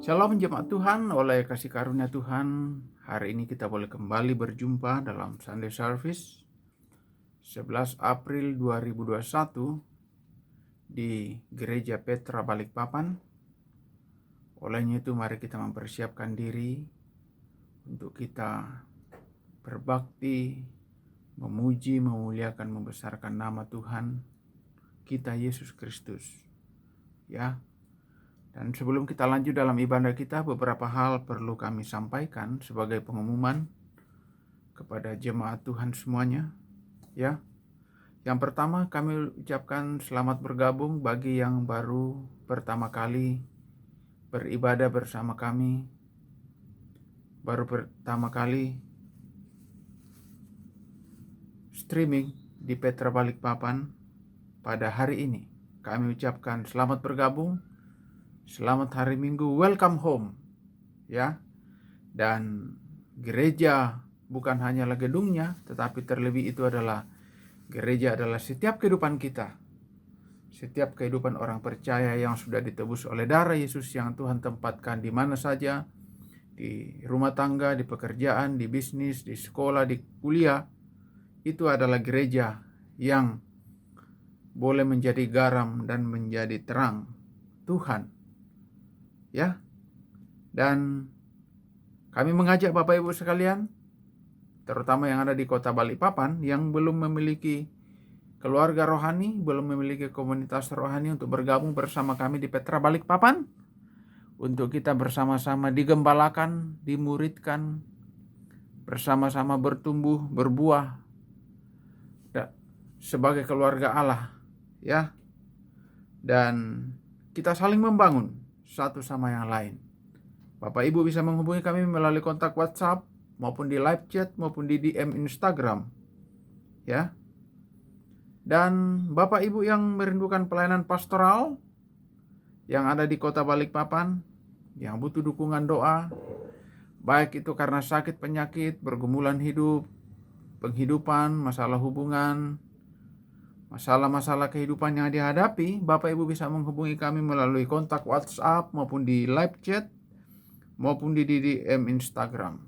Shalom jemaat Tuhan, oleh kasih karunia Tuhan, hari ini kita boleh kembali berjumpa dalam Sunday Service 11 April 2021 di Gereja Petra Balikpapan. Olehnya itu mari kita mempersiapkan diri untuk kita berbakti, memuji, memuliakan, membesarkan nama Tuhan kita Yesus Kristus. Ya. Dan sebelum kita lanjut dalam ibadah kita, beberapa hal perlu kami sampaikan sebagai pengumuman kepada jemaat Tuhan semuanya. Ya, yang pertama kami ucapkan selamat bergabung bagi yang baru pertama kali beribadah bersama kami, baru pertama kali streaming di Petra Balikpapan pada hari ini. Kami ucapkan selamat bergabung. Selamat hari Minggu, welcome home, ya. Dan gereja bukan hanyalah gedungnya, tetapi terlebih itu adalah gereja adalah setiap kehidupan kita. Setiap kehidupan orang percaya yang sudah ditebus oleh darah Yesus yang Tuhan tempatkan di mana saja, di rumah tangga, di pekerjaan, di bisnis, di sekolah, di kuliah, itu adalah gereja yang boleh menjadi garam dan menjadi terang Tuhan. Ya, dan kami mengajak Bapak Ibu sekalian, terutama yang ada di kota Balikpapan, yang belum memiliki keluarga rohani, belum memiliki komunitas rohani, untuk bergabung bersama kami di Petra Balikpapan, untuk kita bersama-sama digembalakan, dimuridkan, bersama-sama bertumbuh, berbuah sebagai keluarga Allah, ya, dan kita saling membangun satu sama yang lain. Bapak Ibu bisa menghubungi kami melalui kontak WhatsApp maupun di live chat maupun di DM Instagram, ya. Dan Bapak Ibu yang merindukan pelayanan pastoral yang ada di kota Balikpapan, yang butuh dukungan doa, baik itu karena sakit, penyakit, pergumulan hidup, penghidupan, masalah hubungan, masalah-masalah kehidupan yang dihadapi, Bapak Ibu bisa menghubungi kami melalui kontak WhatsApp maupun di live chat maupun di DM Instagram.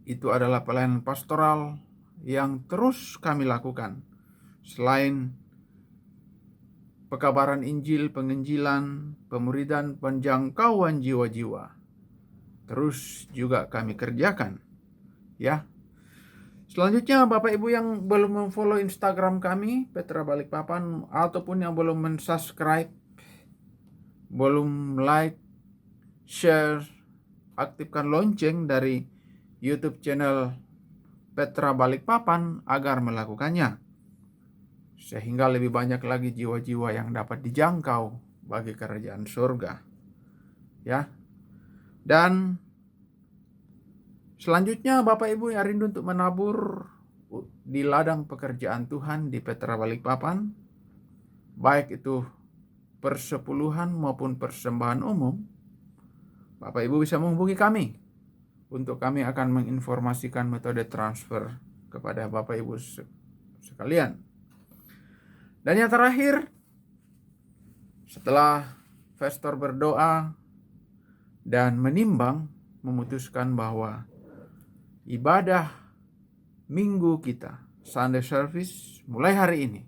Itu adalah pelayanan pastoral yang terus kami lakukan. Selain pekabaran Injil, penginjilan, pemuridan, penjangkauan jiwa-jiwa, terus juga kami kerjakan, ya. Selanjutnya, Bapak Ibu yang belum memfollow Instagram kami, Petra Balikpapan, ataupun yang belum mensubscribe, belum like, share, aktifkan lonceng dari YouTube channel Petra Balikpapan agar melakukannya, sehingga lebih banyak lagi jiwa-jiwa yang dapat dijangkau bagi kerajaan surga, ya. Dan selanjutnya, Bapak Ibu yang rindu untuk menabur di ladang pekerjaan Tuhan di Petra Balikpapan, baik itu persepuluhan maupun persembahan umum, Bapak Ibu bisa menghubungi kami untuk kami akan menginformasikan metode transfer kepada Bapak Ibu sekalian. Dan yang terakhir, setelah pastor berdoa dan menimbang, memutuskan bahwa ibadah minggu kita, Sunday Service, mulai hari ini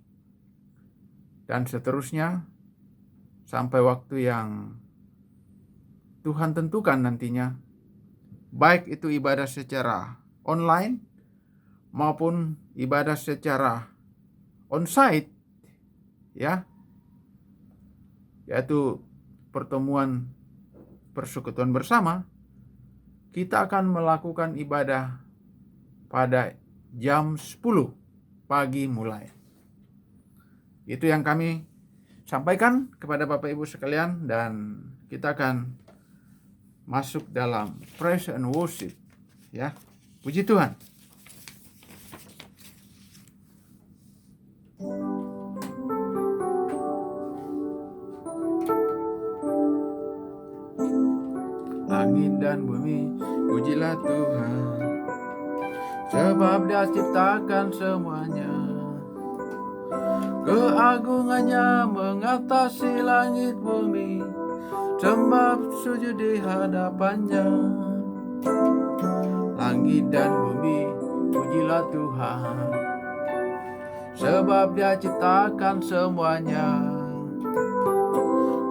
dan seterusnya sampai waktu yang Tuhan tentukan nantinya, baik itu ibadah secara online maupun ibadah secara onsite, ya, yaitu pertemuan persekutuan bersama, kita akan melakukan ibadah pada jam 10 pagi mulai. Itu yang kami sampaikan kepada Bapak Ibu sekalian, dan kita akan masuk dalam praise and worship, ya. Puji Tuhan. Langit dan bumi, pujilah Tuhan, sebab Dia ciptakan semuanya. Keagungannya mengatasi langit bumi, sembah sujud di hadapannya. Langit dan bumi, pujilah Tuhan, sebab Dia ciptakan semuanya.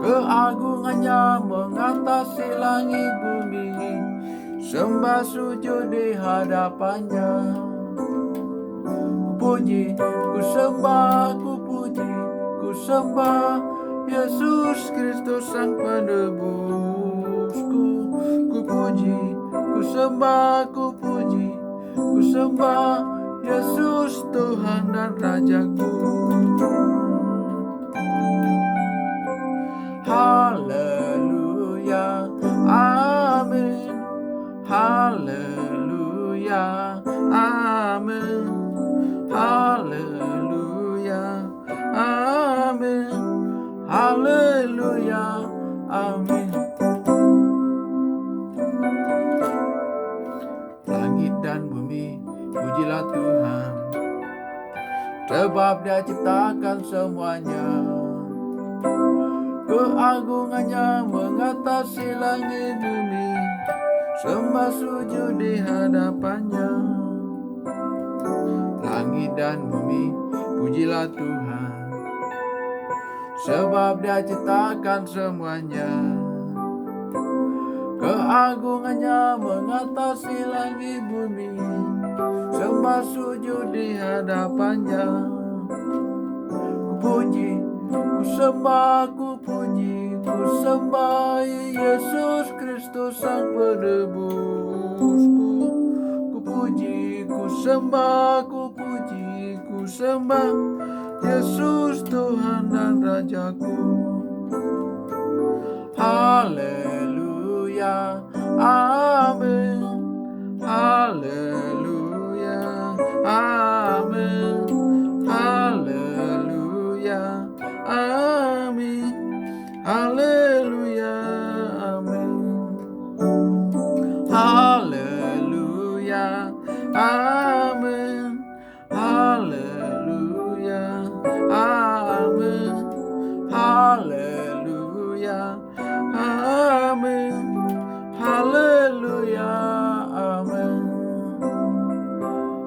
Keagungannya mengatasi langit bumi, sembah sujud di hadapannya. Puji, ku sembah, ku puji, ku sembah Yesus Kristus Sang Penebusku. Ku puji, ku sembah, ku puji, ku sembah Yesus Tuhan dan Rajaku. Haleluya, amin. Haleluya, amin. Haleluya, amin. Haleluya, amin. Langit dan bumi, pujilah Tuhan, sebab Dia ciptakan semuanya. Keagungannya mengatasi langit bumi, sembah sujud di hadapannya. Langit dan bumi, pujilah Tuhan, sebab Dia ciptakan semuanya. Keagungannya mengatasi langit bumi, sembah sujud di hadapannya. Ku puji, ku sembah, ku puji, ku sembah Yesus Kristus Sang Penebusku. Ku puji, ku sembah, ku puji, ku sembah Yesus Tuhan dan Rajaku. Haleluya, amin. Haleluya, amin. Haleluya, amin. Haleluya, amin. Haleluya, amin. Haleluya, amin. Haleluya, amin. Haleluya, amin.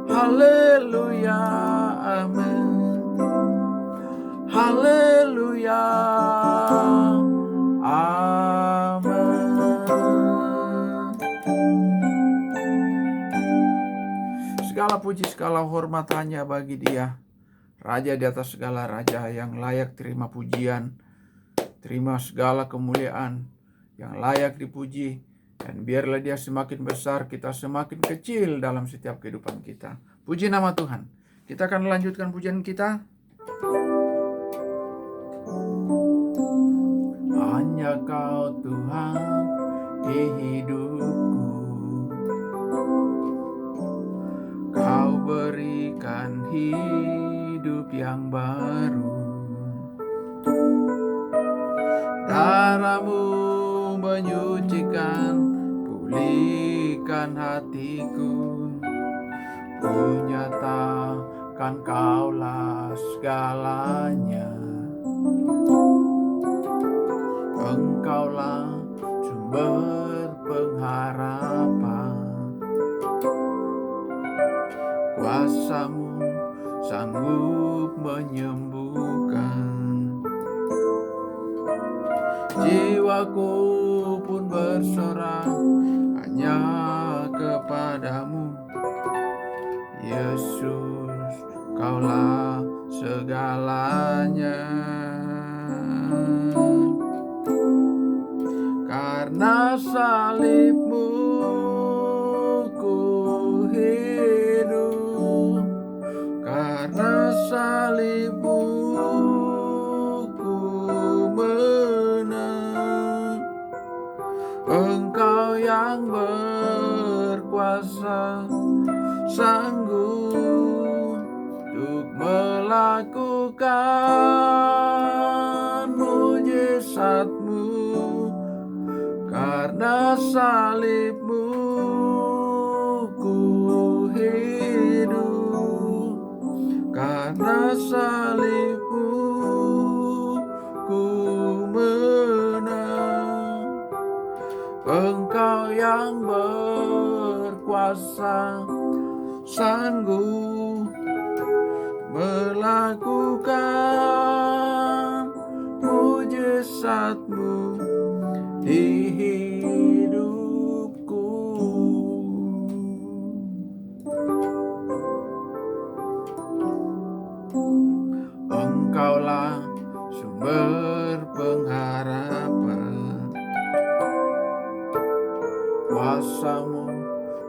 Haleluya, amin. Haleluya, amin. Segala puji, segala hormat hanya bagi Dia, Raja di atas segala raja, yang layak terima pujian, terima segala kemuliaan, yang layak dipuji. Dan biarlah Dia semakin besar, kita semakin kecil dalam setiap kehidupan kita. Puji nama Tuhan. Kita akan lanjutkan pujian kita. Hanya Kau Tuhan di hidupku, Kau berikan hidup yang baru. Darah-Mu menyucikan, pulihkan hatiku. Ku nyatakan Kaulah segalanya. Engkaulah sumber pengharapan. Kuasa-Mu sanggup menyembuhkan. Jiwaku pun bersorak hanya kepadamu. Yesus, Kaulah segalanya. Karena salib-Mu ku hidup, karena salib-Mu ku menang. Engkau yang berkuasa, sanggup untuk melakukan mujizat-Mu. Karena salib-Mu ku hidup, karena salib-Mu sanggup melakukan mujizat-Mu di hidupku. Engkaulah sumber pengharapan, kuasa-Mu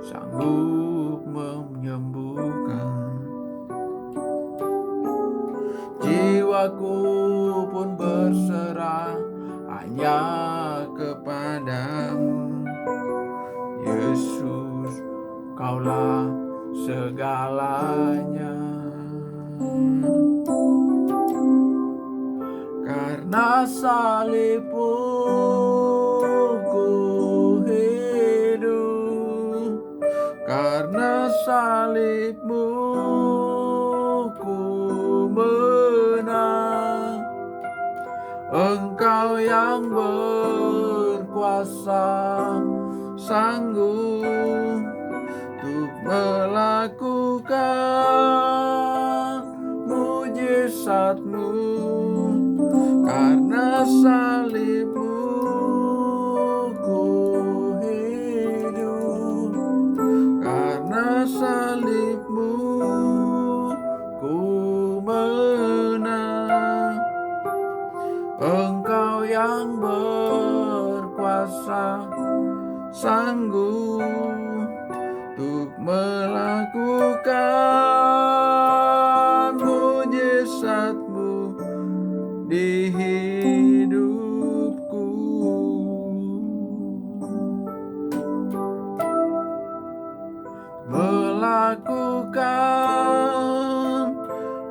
sanggup menyembuhkan. Jiwaku pun berserah hanya kepadamu, Yesus, Kaulah segalanya. Karena salib-Mu ku hidup, karena salib-Mu ku menang. Engkau yang berkuasa sanggup untuk melakukan mujizat-Mu. Karena salib-Mu ku hidup, karena salib-Mu ku menang. Engkau yang berkuasa sanggup untuk melakukan mujizat-Mu di hidupku. Melakukan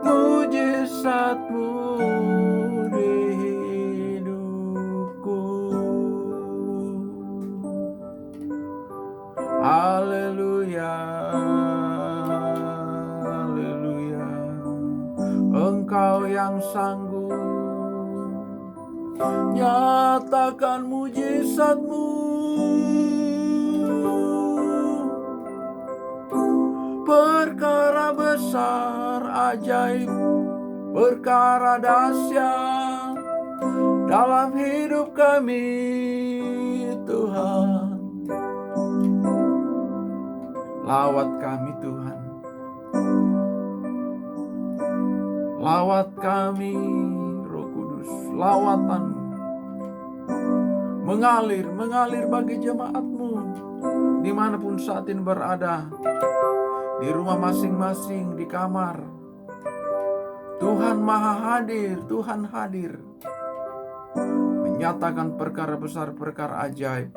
mujizat-Mu di hidupku. Haleluya, haleluya. Engkau yang sanggup nyatakan mujizat-Mu, perkara besar ajaib, perkara dahsyat dalam hidup kami, Tuhan. Lawat kami, Tuhan. Lawat kami, Roh Kudus. Lawatan-Mu mengalir bagi jemaat-Mu dimanapun saat ini berada, di rumah masing-masing, di kamar. Tuhan Maha Hadir, Tuhan hadir menyatakan perkara besar, perkara ajaib.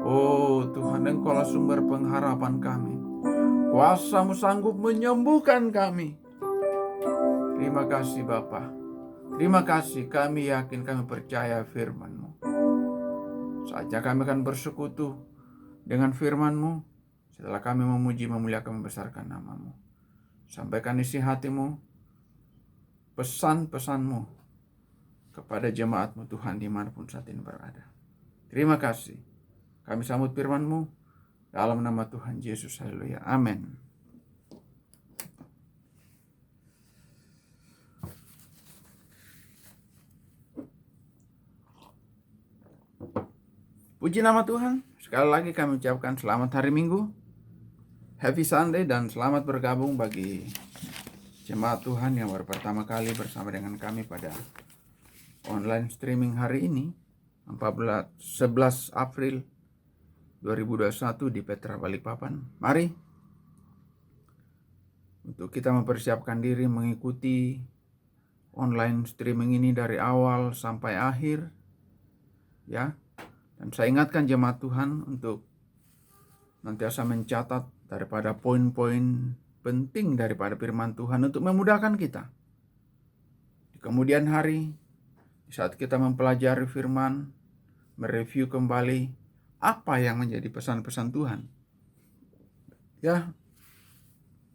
Oh Tuhan, Engkaulah sumber pengharapan kami. Kuasa-Mu sanggup menyembuhkan kami. Terima kasih Bapa. Terima kasih, kami yakin, kami percaya firman-Mu. Saatnya kami akan bersekutu dengan firman-Mu. Setelah kami memuji, memuliakan, membesarkan nama-Mu. Sampaikan isi hati-Mu, pesan-pesan-Mu kepada jemaat-Mu Tuhan dimanapun saat ini berada. Terima kasih. Kami sambut firman-Mu dalam nama Tuhan Yesus. Haleluya. Amin. Puji nama Tuhan. Sekali lagi kami ucapkan selamat hari Minggu, Happy Sunday, dan selamat bergabung bagi jemaat Tuhan yang baru pertama kali bersama dengan kami pada online streaming hari ini, 11 April 2021 di Petra Balikpapan. Mari untuk kita mempersiapkan diri mengikuti online streaming ini dari awal sampai akhir, ya. Dan saya ingatkan jemaat Tuhan untuk nantiasa mencatat daripada poin-poin penting daripada firman Tuhan untuk memudahkan kita di kemudian hari, di saat kita mempelajari firman, mereview kembali apa yang menjadi pesan-pesan Tuhan. Ya,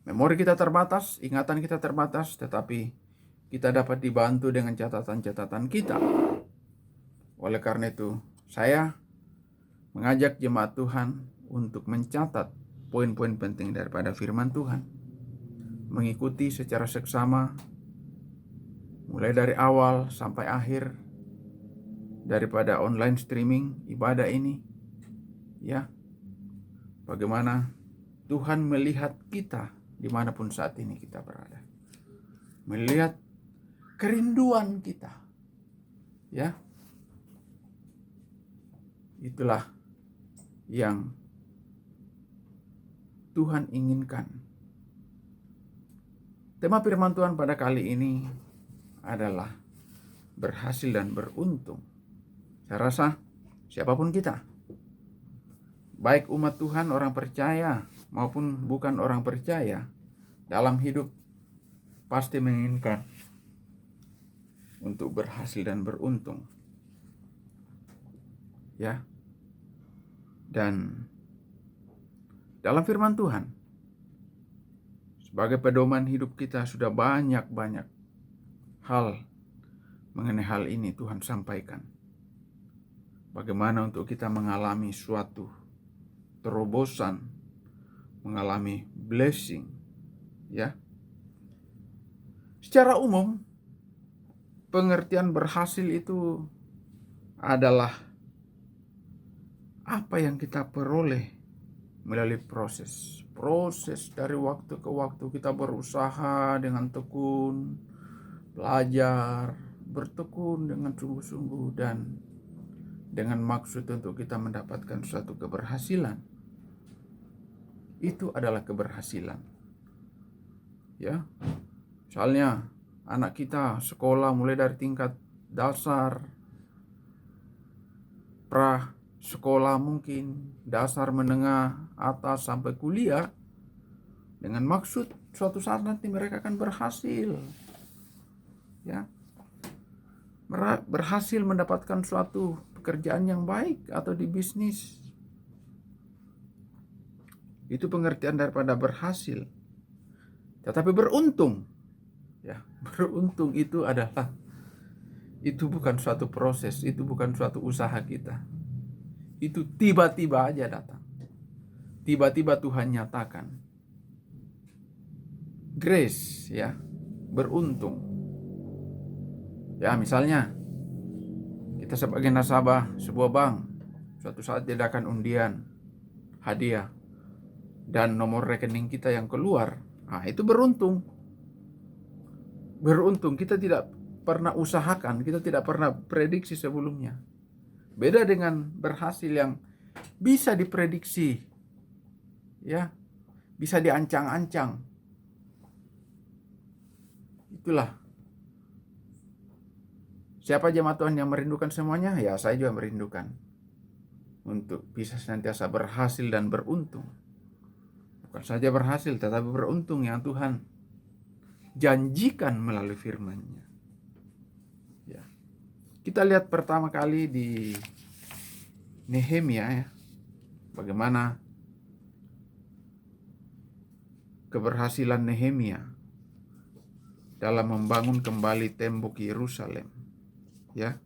memori kita terbatas, ingatan kita terbatas, tetapi kita dapat dibantu dengan catatan-catatan kita. Oleh karena itu, saya mengajak jemaat Tuhan untuk mencatat poin-poin penting daripada firman Tuhan. Mengikuti secara seksama mulai dari awal sampai akhir daripada online streaming ibadah ini, ya. Bagaimana Tuhan melihat kita dimanapun saat ini kita berada, melihat kerinduan kita, ya. Itulah yang Tuhan inginkan. Tema firman Tuhan pada kali ini adalah berhasil dan beruntung. Saya rasa siapapun kita, baik umat Tuhan, orang percaya maupun bukan orang percaya, dalam hidup pasti menginginkan untuk berhasil dan beruntung. Ya. Dan dalam firman Tuhan, sebagai pedoman hidup kita sudah banyak hal mengenai hal ini Tuhan sampaikan. Bagaimana untuk kita mengalami suatu terobosan, mengalami blessing, ya. Secara umum, pengertian berhasil itu adalah apa yang kita peroleh melalui proses dari waktu ke waktu. Kita berusaha dengan tekun, belajar, bertekun dengan sungguh-sungguh dan dengan maksud untuk kita mendapatkan suatu keberhasilan. Itu adalah keberhasilan. Ya. Misalnya anak kita sekolah mulai dari tingkat dasar, pra sekolah mungkin, dasar, menengah, atas sampai kuliah, dengan maksud suatu saat nanti mereka akan berhasil. Ya. Berhasil mendapatkan suatu pekerjaan yang baik atau di bisnis. Itu pengertian daripada berhasil. Tetapi beruntung, ya, beruntung itu bukan suatu proses, itu bukan suatu usaha kita. Itu tiba-tiba aja datang. Tiba-tiba Tuhan nyatakan. Grace, ya, beruntung. Ya, misalnya kita sebagai nasabah sebuah bank, suatu saat diadakan undian hadiah dan nomor rekening kita yang keluar, itu beruntung. Beruntung, kita tidak pernah usahakan, kita tidak pernah prediksi sebelumnya. Beda dengan berhasil yang bisa diprediksi, ya, bisa diancang-ancang. Itulah. Siapa jemaat Tuhan yang merindukan semuanya? Ya, saya juga merindukan untuk bisa senantiasa berhasil dan beruntung. Bukan saja berhasil, tetapi beruntung yang Tuhan janjikan melalui firman-Nya. Ya. Kita lihat pertama kali di Nehemia, ya. Bagaimana keberhasilan Nehemia dalam membangun kembali tembok Yerusalem. Ya,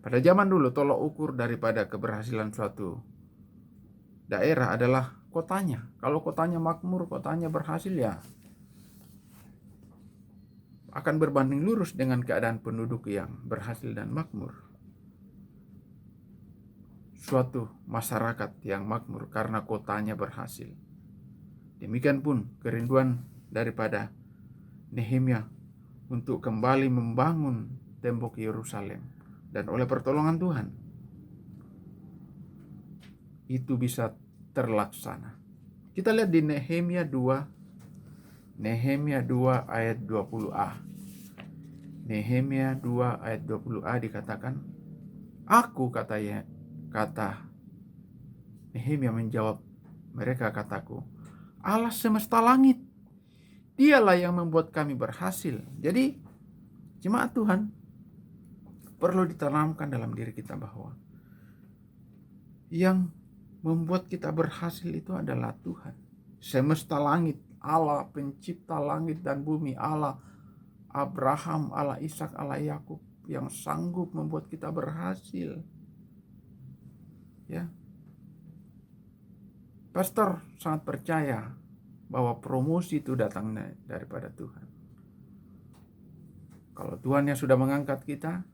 pada zaman dulu tolok ukur daripada keberhasilan suatu daerah adalah kotanya. Kalau kotanya makmur, kotanya berhasil, ya akan berbanding lurus dengan keadaan penduduk yang berhasil dan makmur. Suatu masyarakat yang makmur karena kotanya berhasil. Demikian pun kerinduan daripada Nehemia untuk kembali membangun tembok Yerusalem, dan oleh pertolongan Tuhan itu bisa terlaksana. Kita lihat di Nehemia 2 ayat 20a. Nehemia 2 ayat 20a dikatakan, "Aku," kata Nehemia menjawab mereka, "Kataku, Allah semesta langit, Dialah yang membuat kami berhasil." Jadi jemaat Tuhan, perlu ditanamkan dalam diri kita bahwa yang membuat kita berhasil itu adalah Tuhan. Semesta langit, Allah pencipta langit dan bumi, Allah Abraham, Allah Ishak, Allah Yakub, yang sanggup membuat kita berhasil. Ya. Pastor sangat percaya bahwa promosi itu datangnya daripada Tuhan. Kalau Tuhan yang sudah mengangkat kita,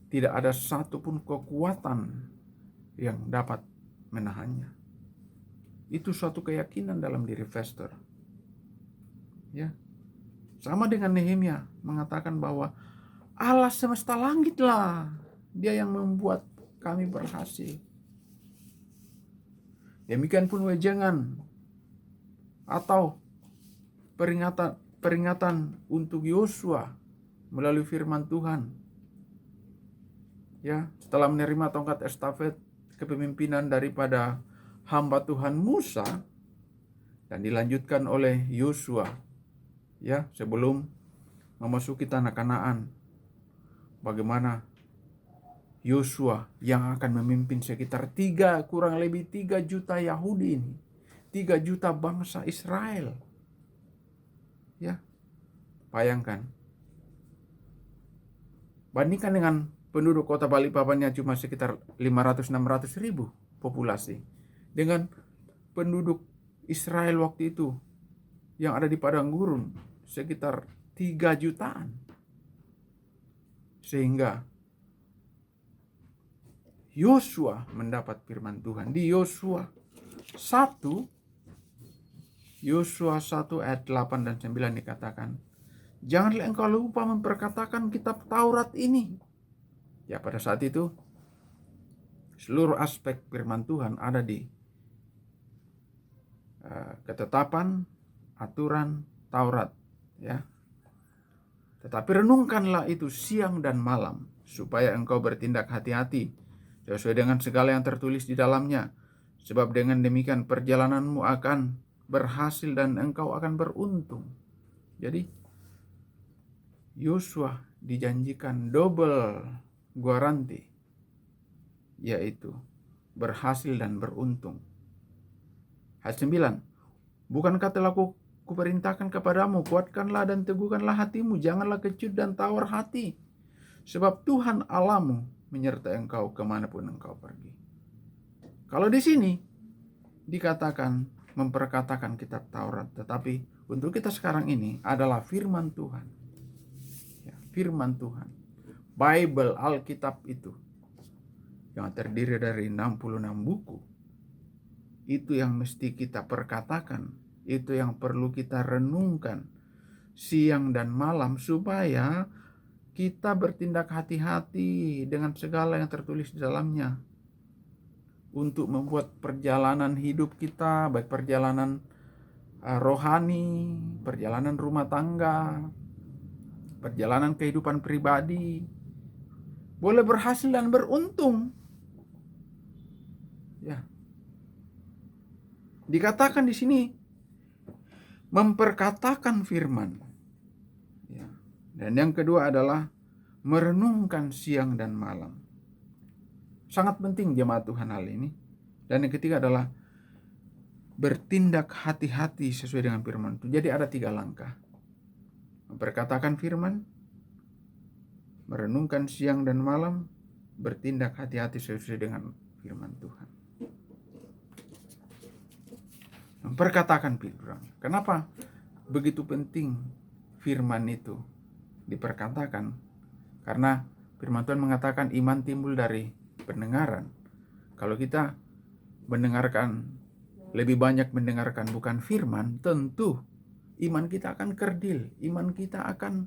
tidak ada satupun kekuatan yang dapat menahannya. Itu suatu keyakinan dalam diri pastor. Ya. Sama dengan Nehemia mengatakan bahwa Allah semesta langitlah, Dia yang membuat kami berhasil. Demikian pun wejangan atau peringatan untuk Yosua melalui firman Tuhan. Ya, setelah menerima tongkat estafet kepemimpinan daripada hamba Tuhan Musa dan dilanjutkan oleh Yosua, ya, sebelum memasuki tanah Kanaan, bagaimana Yosua yang akan memimpin sekitar kurang lebih 3 juta Yahudi ini, 3 juta bangsa Israel. Ya, bayangkan. Bandingkan dengan penduduk kota Balikpapan yang cuma sekitar 500-600 ribu populasi, dengan penduduk Israel waktu itu yang ada di padang gurun sekitar 3 jutaan. Sehingga Yosua mendapat firman Tuhan di Yosua 1 ayat 8 dan 9 dikatakan, janganlah engkau lupa memperkatakan kitab Taurat ini. Ya, pada saat itu seluruh aspek firman Tuhan ada di ketetapan, aturan Taurat, ya. Tetapi renungkanlah itu siang dan malam, supaya engkau bertindak hati-hati sesuai dengan segala yang tertulis di dalamnya. Sebab dengan demikian perjalananmu akan berhasil dan engkau akan beruntung. Jadi Yosua dijanjikan double garanti, yaitu berhasil dan beruntung. Ayat 9, bukankah telah kuperintahkan kepadamu, kuatkanlah dan teguhkanlah hatimu, janganlah kecut dan tawar hati, sebab Tuhan Allahmu menyertai engkau kemanapun engkau pergi. Kalau di sini dikatakan memperkatakan kitab Taurat, tetapi untuk kita sekarang ini adalah firman Tuhan. Ya, firman Tuhan. Bible, Alkitab itu yang terdiri dari 66 buku. Itu yang mesti kita perkatakan, itu yang perlu kita renungkan siang dan malam, supaya kita bertindak hati-hati dengan segala yang tertulis di dalamnya untuk membuat perjalanan hidup kita, baik perjalanan rohani, perjalanan rumah tangga, perjalanan kehidupan pribadi, boleh berhasil dan beruntung. Ya. Dikatakan di sini memperkatakan firman. Ya. Dan yang kedua adalah merenungkan siang dan malam. Sangat penting jemaat Tuhan hal ini. Dan yang ketiga adalah bertindak hati-hati sesuai dengan firman itu. Jadi ada 3 langkah. Memperkatakan firman, merenungkan siang dan malam, bertindak hati-hati sesuai dengan firman Tuhan. Memperkatakan firman. Kenapa begitu penting firman itu diperkatakan? Karena firman Tuhan mengatakan iman timbul dari pendengaran. Kalau kita lebih banyak mendengarkan bukan firman, tentu iman kita akan kerdil, iman kita akan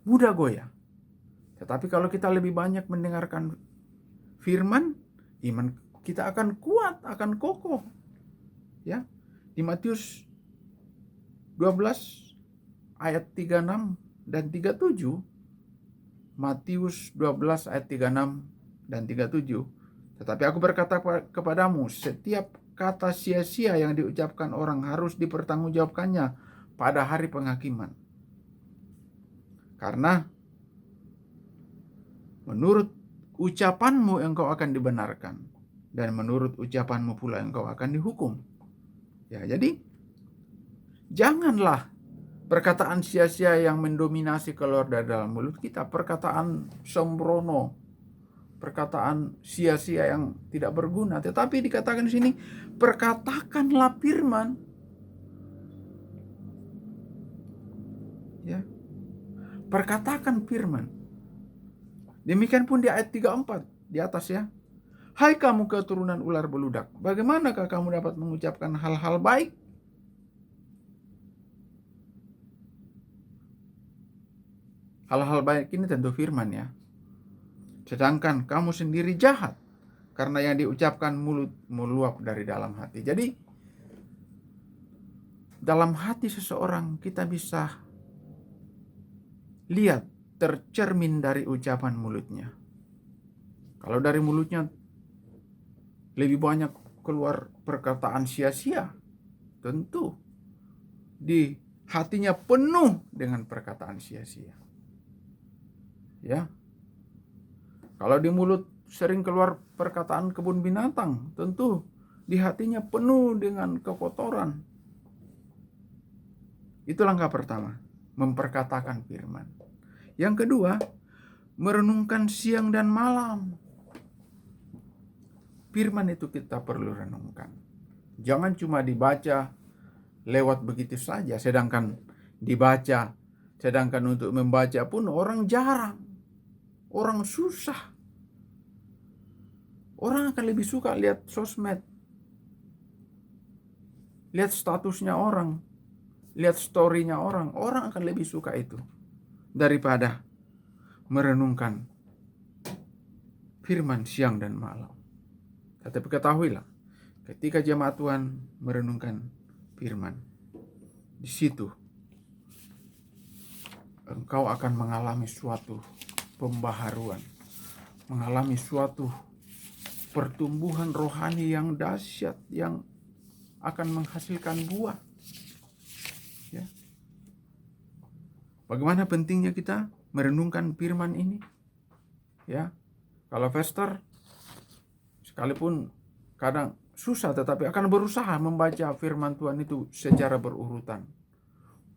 mudah goyah. Tetapi kalau kita lebih banyak mendengarkan firman, iman kita akan kuat, akan kokoh. Ya. Di Matius 12 ayat 36 dan 37, Matius 12 ayat 36 dan 37, tetapi aku berkata kepadamu, setiap kata sia-sia yang diucapkan orang harus dipertanggungjawabkannya pada hari penghakiman. Karena menurut ucapanmu engkau akan dibenarkan, dan menurut ucapanmu pula engkau akan dihukum. Ya, jadi janganlah perkataan sia-sia yang mendominasi keluar dari dalam mulut kita, perkataan sembrono, perkataan sia-sia yang tidak berguna. Tetapi dikatakan di sini, perkatakanlah firman. Ya. Perkatakan firman. Demikian pun di ayat 34 di atas ya. Hai kamu keturunan ular beludak, bagaimanakah kamu dapat mengucapkan hal-hal baik? Hal-hal baik ini tentu firman ya. Sedangkan kamu sendiri jahat, karena yang diucapkan mulut meluap dari dalam hati. Jadi dalam hati seseorang kita bisa lihat tercermin dari ucapan mulutnya. Kalau dari mulutnya lebih banyak keluar perkataan sia-sia, tentu di hatinya penuh dengan perkataan sia-sia. Ya. Kalau di mulut sering keluar perkataan kebun binatang, tentu di hatinya penuh dengan kekotoran. Itu langkah pertama, memperkatakan firman. Yang kedua, merenungkan siang dan malam. Firman itu kita perlu renungkan. Jangan cuma dibaca lewat begitu saja, sedangkan untuk membaca pun orang jarang. Orang susah. Orang akan lebih suka lihat sosmed. Lihat statusnya orang. Lihat story-nya orang. Orang akan lebih suka itu daripada merenungkan firman siang dan malam. Tetapi ketahuilah, ketika jemaat Tuhan merenungkan firman, di situ engkau akan mengalami suatu pembaharuan, mengalami suatu pertumbuhan rohani yang dahsyat, yang akan menghasilkan buah. Ya. Bagaimana pentingnya kita merenungkan firman ini? Ya, kalau pastor sekalipun kadang susah, tetapi akan berusaha membaca firman Tuhan itu secara berurutan.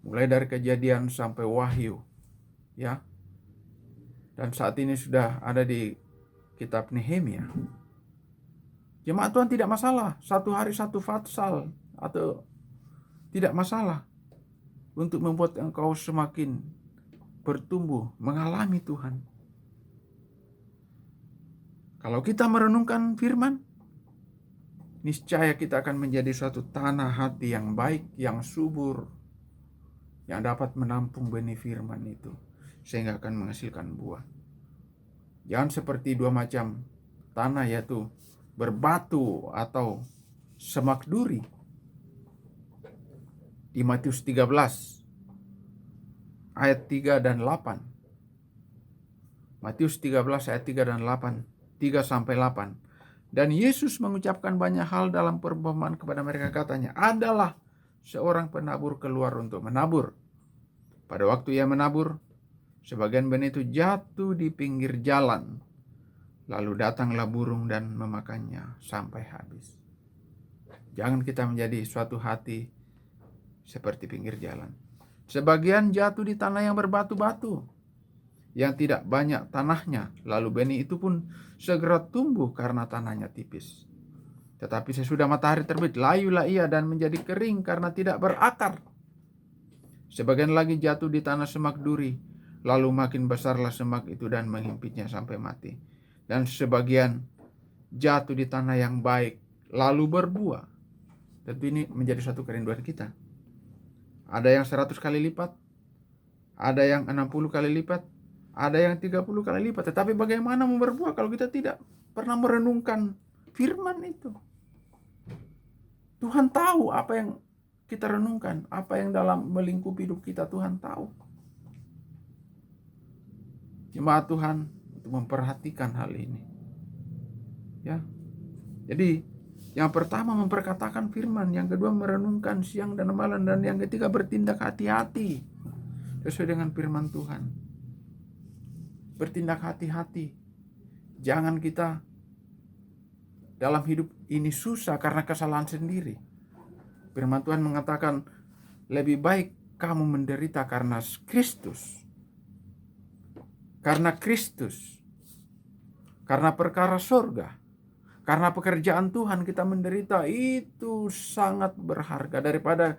Mulai dari Kejadian sampai Wahyu. Ya. Dan saat ini sudah ada di kitab Nehemia. Jemaat Tuhan tidak masalah, satu hari satu fatsal, atau tidak masalah untuk membuat engkau semakin bertumbuh, mengalami Tuhan. Kalau kita merenungkan firman, niscaya kita akan menjadi suatu tanah hati yang baik, yang subur, yang dapat menampung benih firman itu, sehingga akan menghasilkan buah. Jangan seperti dua macam tanah, yaitu berbatu atau semak duri. Di Matius 13 ayat 3 dan 8. Matius 13 ayat 3 dan 8. 3-8. Dan Yesus mengucapkan banyak hal dalam perumpamaan kepada mereka, katanya, adalah seorang penabur keluar untuk menabur. Pada waktu ia menabur, sebagian benih itu jatuh di pinggir jalan. Lalu datanglah burung dan memakannya sampai habis. Jangan kita menjadi suatu hati seperti pinggir jalan. Sebagian jatuh di tanah yang berbatu-batu, yang tidak banyak tanahnya, lalu benih itu pun segera tumbuh karena tanahnya tipis. Tetapi sesudah matahari terbit, layulah ia dan menjadi kering karena tidak berakar. Sebagian lagi jatuh di tanah semak duri, lalu makin besarlah semak itu dan menghimpitnya sampai mati. Dan sebagian jatuh di tanah yang baik, lalu berbuah. Tentu ini menjadi satu kerinduan kita. Ada yang 100 kali lipat, ada yang 60 kali lipat, ada yang 30 kali lipat. Tetapi bagaimana mau berbuah kalau kita tidak pernah merenungkan firman itu? Tuhan tahu apa yang kita renungkan, apa yang dalam melingkupi hidup kita, Tuhan tahu. Jemaat Tuhan untuk memperhatikan hal ini. Ya. Jadi yang pertama memperkatakan firman, yang kedua merenungkan siang dan malam, dan yang ketiga bertindak hati-hati sesuai dengan firman Tuhan. Bertindak hati-hati. Jangan kita dalam hidup ini susah karena kesalahan sendiri. Firman Tuhan mengatakan, lebih baik kamu menderita karena Kristus. Karena Kristus. karena perkara surga. Karena pekerjaan Tuhan kita menderita itu sangat berharga daripada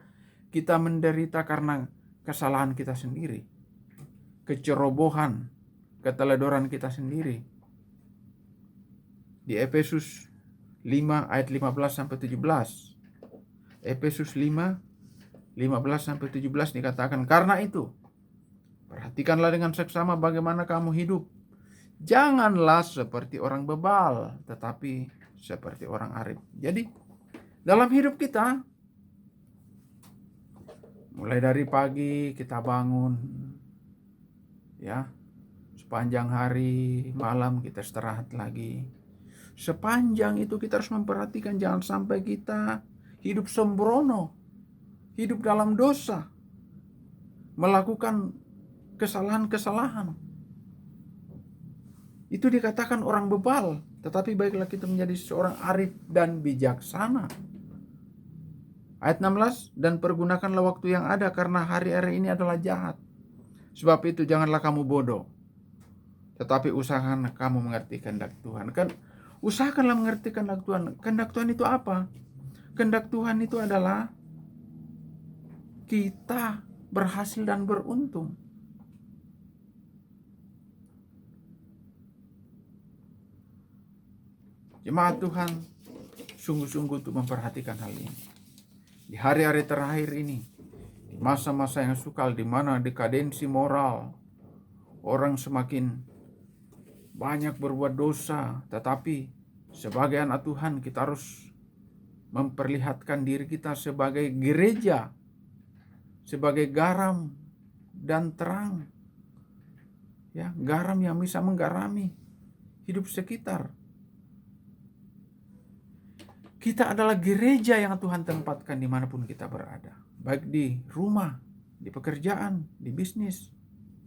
kita menderita karena kesalahan kita sendiri, kecerobohan, keteledoran kita sendiri. Di Efesus 5 ayat 15 sampai 17. Efesus 5 15 sampai 17 dikatakan, karena itu perhatikanlah dengan seksama bagaimana kamu hidup. Janganlah seperti orang bebal, tetapi seperti orang arif. Jadi dalam hidup kita, mulai dari pagi kita bangun, ya, sepanjang hari, malam kita istirahat lagi. Sepanjang itu kita harus memperhatikan jangan sampai kita hidup sembrono, hidup dalam dosa, melakukan kesalahan-kesalahan. Itu dikatakan orang bebal, tetapi baiklah kita menjadi seorang arif dan bijaksana. Ayat 16, dan pergunakanlah waktu yang ada karena hari-hari ini adalah jahat. Sebab itu janganlah kamu bodoh, tetapi usahakan kamu mengerti kehendak Tuhan. Kan usahakanlah mengerti kehendak Tuhan. Kehendak Tuhan itu apa? Kehendak Tuhan itu adalah kita berhasil dan beruntung. Jemaat Tuhan, sungguh-sungguh untuk memperhatikan hal ini. Di hari-hari terakhir ini, di masa-masa yang sukal, di mana dekadensi moral, orang semakin banyak berbuat dosa, tetapi sebagai anak Tuhan kita harus memperlihatkan diri kita sebagai gereja, sebagai garam dan terang. Ya, garam yang bisa menggarami hidup sekitar. Kita adalah gereja yang Tuhan tempatkan dimanapun kita berada. Baik di rumah, di pekerjaan, di bisnis.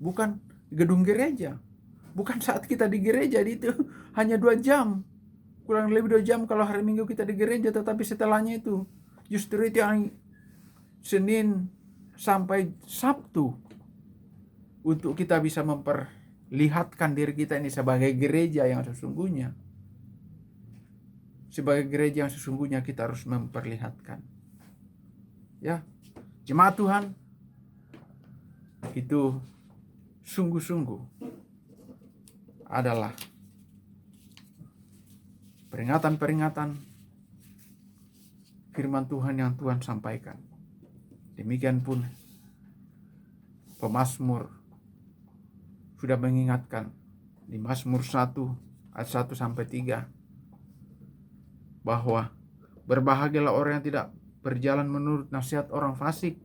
Bukan di gedung gereja. Bukan saat kita di gereja, itu hanya 2 jam. Kurang lebih 2 jam kalau hari Minggu kita di gereja. Tetapi setelahnya itu, justru itu yang Senin sampai Sabtu. Untuk kita bisa memperlihatkan diri kita ini sebagai gereja yang sesungguhnya. Sebagai gereja yang sesungguhnya kita harus memperlihatkan. Ya, jemaat Tuhan, itu sungguh-sungguh adalah peringatan-peringatan firman Tuhan yang Tuhan sampaikan. Demikian pun pemazmur sudah mengingatkan di Mazmur 1 ayat 1 sampai 3. Bahwa berbahagialah orang yang tidak berjalan menurut nasihat orang fasik,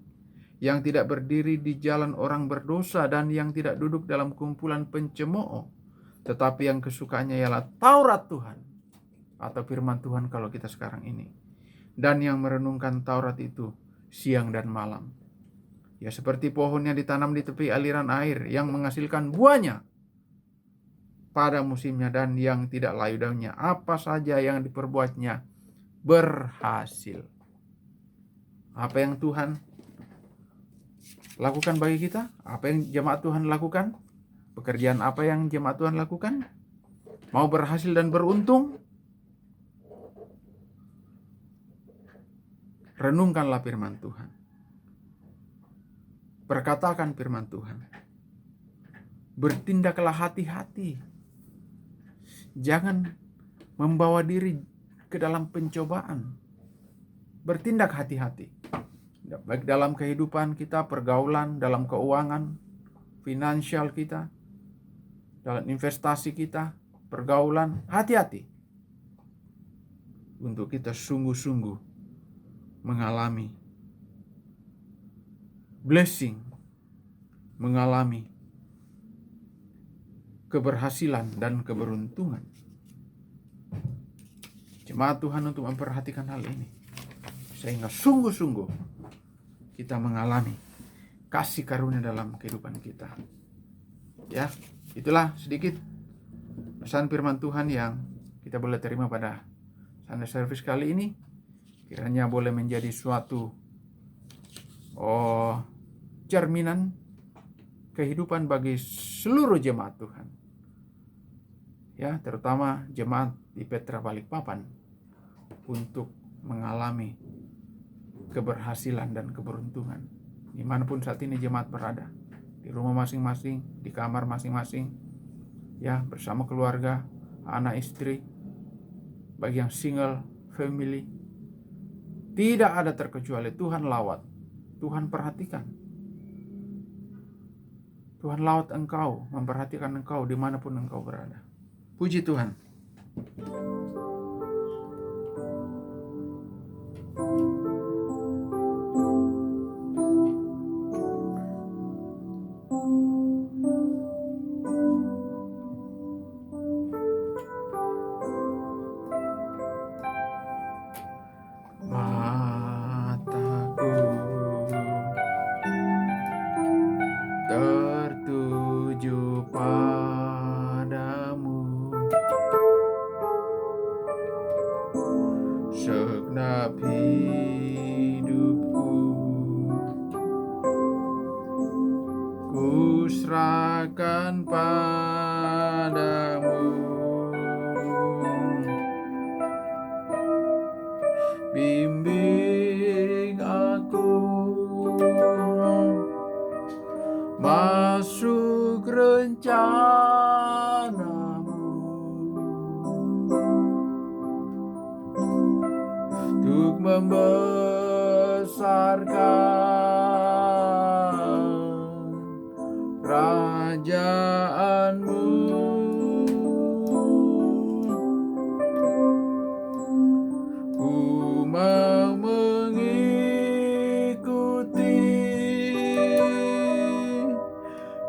yang tidak berdiri di jalan orang berdosa, dan yang tidak duduk dalam kumpulan pencemooh, tetapi yang kesukaannya ialah Taurat Tuhan, atau firman Tuhan kalau kita sekarang ini, dan yang merenungkan Taurat itu siang dan malam. Ya, seperti pohon yang ditanam di tepi aliran air, yang menghasilkan buahnya pada musimnya, dan yang tidak layu daunnya. Apa saja yang diperbuatnya berhasil. Apa yang Tuhan lakukan bagi kita? Apa yang jemaat Tuhan lakukan? Pekerjaan apa yang jemaat Tuhan lakukan? Mau berhasil dan beruntung? Renungkanlah firman Tuhan. Perkatakan firman Tuhan. Bertindaklah hati-hati. Jangan membawa diri ke dalam pencobaan. Bertindak hati-hati. Baik dalam kehidupan kita, pergaulan, dalam keuangan, finansial kita, dalam investasi kita, pergaulan, hati-hati. Untuk kita sungguh-sungguh mengalami blessing, mengalami keberhasilan dan keberuntungan. Jemaat Tuhan untuk memperhatikan hal ini, sehingga sungguh-sungguh kita mengalami kasih karunia dalam kehidupan kita. Ya, itulah sedikit pesan firman Tuhan yang kita boleh terima pada Sunday Service kali ini. Kiranya boleh menjadi suatu cerminan kehidupan bagi seluruh jemaat Tuhan. ya, terutama jemaat di Petra Balikpapan untuk mengalami keberhasilan dan keberuntungan dimanapun saat ini jemaat berada, di rumah masing-masing, di kamar masing-masing, ya, bersama keluarga, anak istri, bagi yang single, family, tidak ada terkecuali. Tuhan lawat, Tuhan perhatikan, Tuhan lawat engkau, memperhatikan engkau dimanapun engkau berada. Puji Tuhan. Mataku tertuju padamu, segenap hidupku ku serahkan padamu. Bimbing aku masuk rencanamu, untuk membesarkan kerajaanmu. Ku mau mengikuti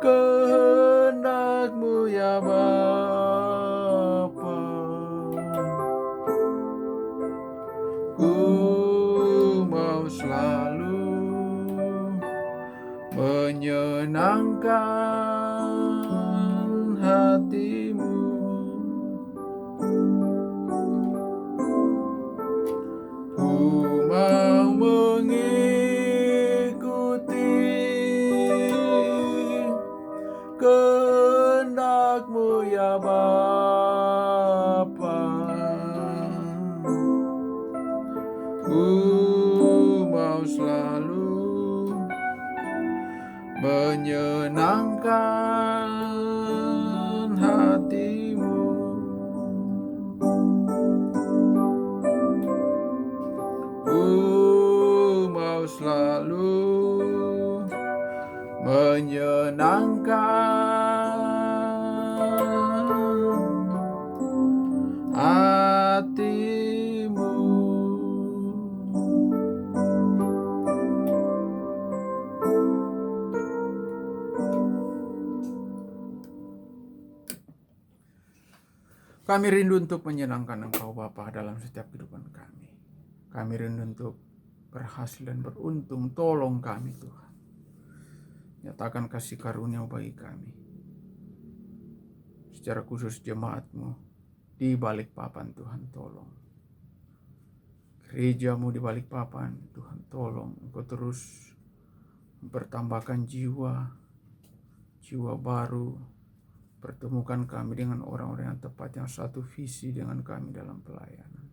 kehendak-Mu ya Bapa. Ku mau selalu menyenangkan hati-Mu. Ku mau mengikuti kehendak-Mu ya Bapa. Ku mau selalu menyenangkan hati-Mu. Ku mau selalu menyenangkan hati-Mu. Kami rindu untuk menyenangkan Engkau Bapa dalam setiap kehidupan kami. Kami rindu untuk berhasil dan beruntung. Tolong kami Tuhan. Nyatakan kasih karunia bagi kami. Secara khusus jemaat-Mu di Balikpapan, Tuhan tolong. Gereja-Mu di Balikpapan, Tuhan tolong. Engkau terus mempertambahkan jiwa baru. Pertemukan kami dengan orang-orang yang tepat, yang satu visi dengan kami dalam pelayanan.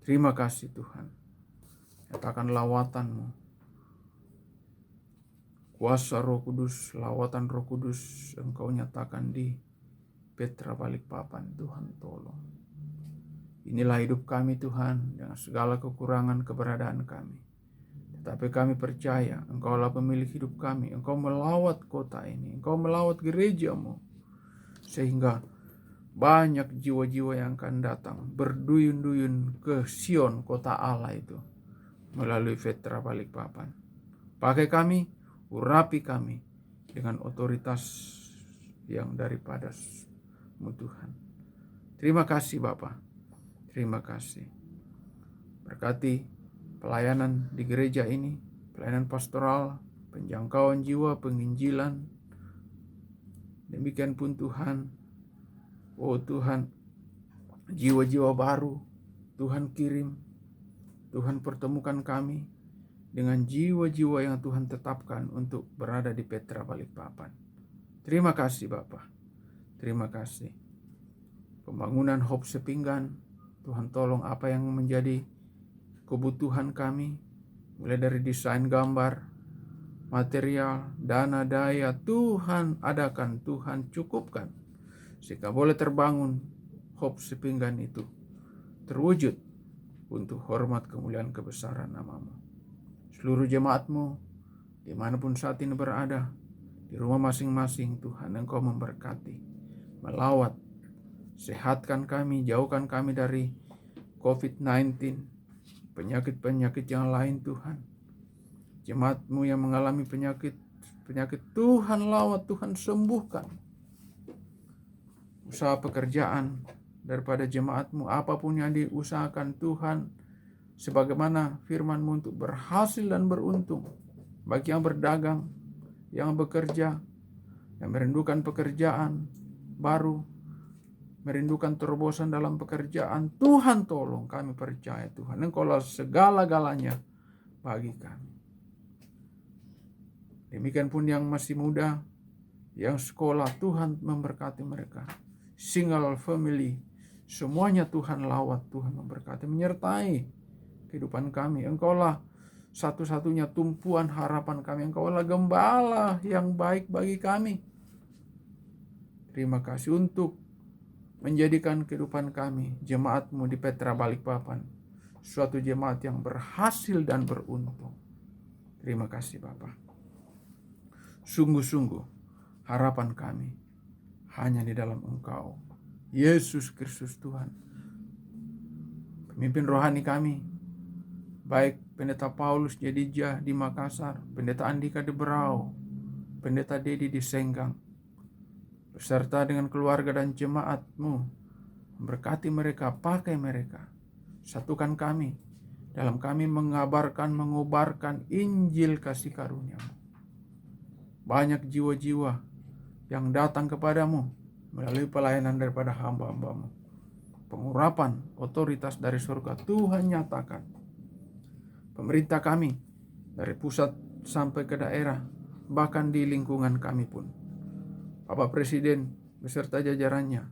Terima kasih Tuhan. Nyatakan lawatan-Mu. Kuasa Roh Kudus, lawatan Roh Kudus Engkau nyatakan di Petra Balikpapan, Tuhan tolong. Inilah hidup kami Tuhan, dengan segala kekurangan keberadaan kami. Tetapi kami percaya Engkaulah pemilik hidup kami. Engkau melawat kota ini, Engkau melawat gereja-Mu, sehingga banyak jiwa-jiwa yang akan datang berduyun-duyun ke Sion, kota Allah itu, melalui Petra Balikpapan. Pakai kami, urapi kami dengan otoritas yang daripada-Mu Tuhan. Terima kasih Bapa, terima kasih. Berkati pelayanan di gereja ini, pelayanan pastoral, penjangkauan jiwa, penginjilan. Demikian pun Tuhan, oh Tuhan, jiwa-jiwa baru Tuhan kirim, Tuhan pertemukan kami dengan jiwa-jiwa yang Tuhan tetapkan untuk berada di Petra Balikpapan. Terima kasih Bapa, terima kasih. pembangunan Hope Sepinggan. Tuhan tolong apa yang menjadi kebutuhan kami, mulai dari desain gambar, material, dana, daya, Tuhan adakan, Tuhan cukupkan, sehingga boleh terbangun Hope Sepinggan itu terwujud untuk hormat kemuliaan kebesaran nama-Mu. Seluruh jemaat-Mu dimanapun saat ini berada, di rumah masing-masing, Tuhan Engkau memberkati, melawat, sehatkan kami, jauhkan kami dari COVID-19, penyakit-penyakit yang lain Tuhan. Jemaat-Mu yang mengalami penyakit Tuhan lawat, Tuhan sembuhkan. Usaha pekerjaan daripada jemaat-Mu, apapun yang diusahakan Tuhan, sebagaimana firman-Mu, untuk berhasil dan beruntung. Bagi yang berdagang, yang bekerja, yang merindukan pekerjaan baru, merindukan terobosan dalam pekerjaan, Tuhan tolong, kami percaya Tuhan Engkaulah segala-galanya bagi kami. Demikian pun yang masih muda, yang sekolah, Tuhan memberkati mereka. Single family, semuanya Tuhan lawat, Tuhan memberkati, menyertai kehidupan kami. Engkaulah satu-satunya tumpuan harapan kami. Engkaulah gembala yang baik bagi kami. Terima kasih untuk menjadikan kehidupan kami, jemaat-Mu di Petra Balikpapan, suatu jemaat yang berhasil dan beruntung. Terima kasih Bapa. Sungguh-sungguh harapan kami hanya di dalam Engkau, Yesus Kristus Tuhan. Pemimpin rohani kami, baik Pendeta Paulus Jedijah di Makassar, Pendeta Andika di Berau, Pendeta Dedi di Senggang, beserta dengan keluarga dan jemaat-Mu, berkati mereka, pakai mereka, satukan kami dalam kami mengabarkan, mengobarkan Injil kasih karunia-Mu. Banyak jiwa-jiwa yang datang kepadamu melalui pelayanan daripada hamba-hamba-Mu. Pengurapan otoritas dari surga Tuhan nyatakan. Pemerintah kami dari pusat sampai ke daerah, bahkan di lingkungan kami pun, Bapak Presiden beserta jajarannya,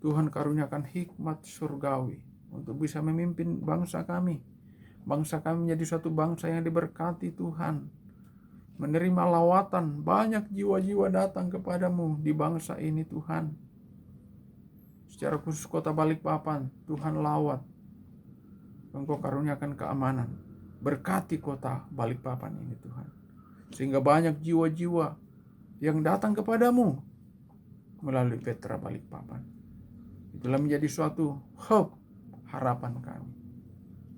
Tuhan karuniakan hikmat surgawi untuk bisa memimpin bangsa kami. Bangsa kami menjadi suatu bangsa yang diberkati Tuhan. Menerima lawatan, banyak jiwa-jiwa datang kepadamu di bangsa ini Tuhan. Secara khusus kota Balikpapan, Tuhan lawat. Engkau karuniakan keamanan. Berkati kota Balikpapan ini Tuhan. Sehingga banyak jiwa-jiwa yang datang kepadamu melalui Petra Balikpapan. Itulah menjadi suatu hope, harapan kami.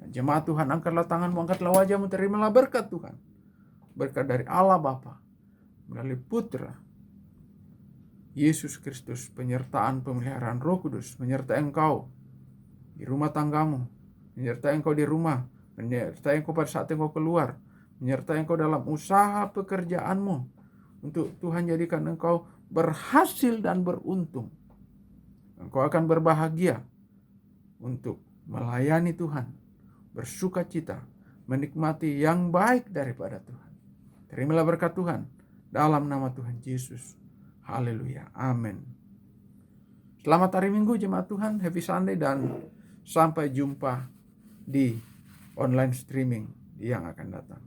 Dan jemaat Tuhan, angkatlah tanganmu, angkatlah wajahmu, terimalah berkat Tuhan. Berkat dari Allah Bapa melalui Putra Yesus Kristus, penyertaan pemeliharaan Roh Kudus menyertai engkau di rumah tanggamu, menyertai engkau di rumah, menyertai engkau pada saat engkau keluar, menyertai engkau dalam usaha pekerjaanmu, untuk Tuhan jadikan engkau berhasil dan beruntung. Engkau akan berbahagia untuk melayani Tuhan, bersuka cita, menikmati yang baik daripada Tuhan. Terimalah berkat Tuhan dalam nama Tuhan Yesus. Haleluya. Amin. Selamat hari Minggu jemaat Tuhan. Happy Sunday dan sampai jumpa di online streaming yang akan datang.